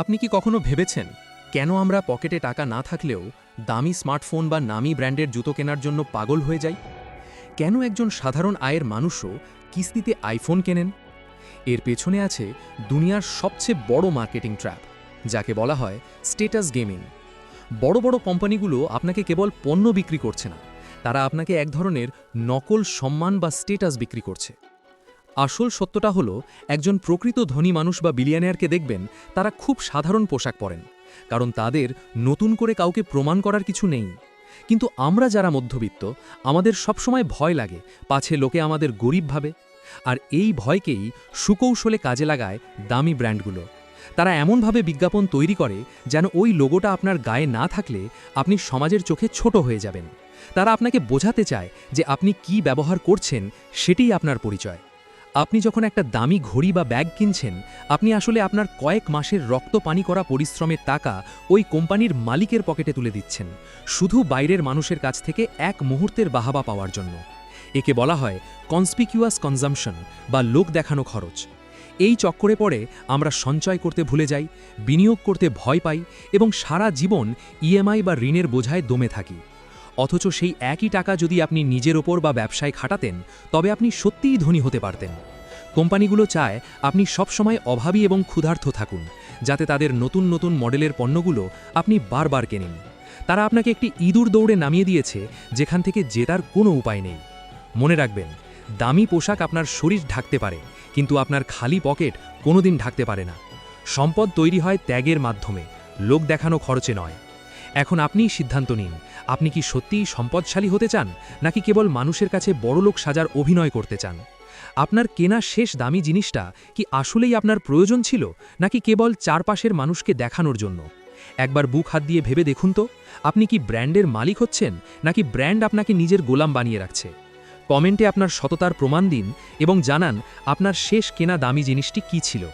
আপনি কি কখনো ভেবেছেন কেন আমরা পকেটে টাকা না থাকলেও দামি স্মার্টফোন বা নামি ব্র্যান্ডের জুতো কেনার জন্য পাগল হয়ে যাই? কেন একজন সাধারণ আয়ের মানুষও কিস্তিতে আইফোন কেনেন? এর পেছনে আছে দুনিয়ার সবচেয়ে বড় মার্কেটিং ট্র্যাপ, যাকে বলা হয় স্ট্যাটাস গেমিং। বড় বড় কোম্পানিগুলো আপনাকে কেবল পণ্য বিক্রি করছে না, তারা আপনাকে এক ধরনের নকল সম্মান বা স্ট্যাটাস বিক্রি করছে। আসল সত্যটা হলো, একজন প্রকৃত ধনী মানুষ বা বিলিয়নিয়ারকে দেখবেন তারা খুব সাধারণ পোশাক পরেন, কারণ তাদের নতুন করে কাউকে প্রমাণ করার কিছু নেই। কিন্তু আমরা যারা মধ্যবিত্ত, আমাদের সবসময় ভয় লাগে পাছে লোকে আমাদের গরিব ভাবে। আর এই ভয়কেই সুকৌশলে কাজে লাগায় দামি ব্র্যান্ডগুলো। তারা এমনভাবে বিজ্ঞাপন তৈরি করে যেন ওই লোগোটা আপনার গায়ে না থাকলে আপনি সমাজের চোখে ছোট হয়ে যাবেন। তারা আপনাকে বোঝাতে চায় যে আপনি কি ব্যবহার করছেন সেটাই আপনার পরিচয়। আপনি যখন একটা দামি ঘড়ি বা ব্যাগ কিনছেন, আপনি আসলে আপনার কয়েক মাসের রক্ত পানি করা পরিশ্রমের টাকা ওই কোম্পানির মালিকের পকেটে তুলে দিচ্ছেন, শুধু বাইরের মানুষের কাছ থেকে এক মুহূর্তের বাহাবা পাওয়ার জন্য। একে বলা হয় কনসপিকিউয়াস কনজাম্পশন বা লোক দেখানো খরচ। এই চক্করে পড়ে আমরা সঞ্চয় করতে ভুলে যাই, বিনিয়োগ করতে ভয় পাই এবং সারা জীবন ইএমআই বা ঋণের বোঝায় দমে থাকি। অথচ সেই একই টাকা যদি আপনি নিজের ওপর বা ব্যবসায় খাটাতেন, তবে আপনি সত্যিই ধনী হতে পারতেন। কোম্পানিগুলো চায় আপনি সবসময় অভাবী এবং ক্ষুধার্ত থাকুন, যাতে তাদের নতুন নতুন মডেলের পণ্যগুলো আপনি বারবার কেনেন। তারা আপনাকে একটি ইঁদুর দৌড়ে নামিয়ে দিয়েছে, যেখান থেকে জেতার কোনো উপায় নেই। মনে রাখবেন, দামি পোশাক আপনার শরীর ঢাকতে পারে, কিন্তু আপনার খালি পকেট কোনোদিন ঢাকতে পারে না। সম্পদ তৈরি হয় ত্যাগের মাধ্যমে, লোক দেখানো খরচে নয়। এখন আপনিই সিদ্ধান্ত নিন, আপনি কি সত্যিই সম্পদশালী হতে চান, নাকি কেবল মানুষের কাছে বড়লোক সাজার অভিনয় করতে চান? আপনার কেনা শেষ দামি জিনিসটা কি আসলেই আপনার প্রয়োজন ছিল, নাকি কেবল চারপাশের মানুষকে দেখানোর জন্য? একবার বুক হাত দিয়ে ভেবে দেখুন তো, আপনি কি ব্র্যান্ডের মালিক হচ্ছেন, নাকি ব্র্যান্ড আপনাকে নিজের গোলাম বানিয়ে রাখছে? কমেন্টে আপনার সততার প্রমাণ দিন এবং জানান আপনার শেষ কেনা দামি জিনিসটি কী ছিল।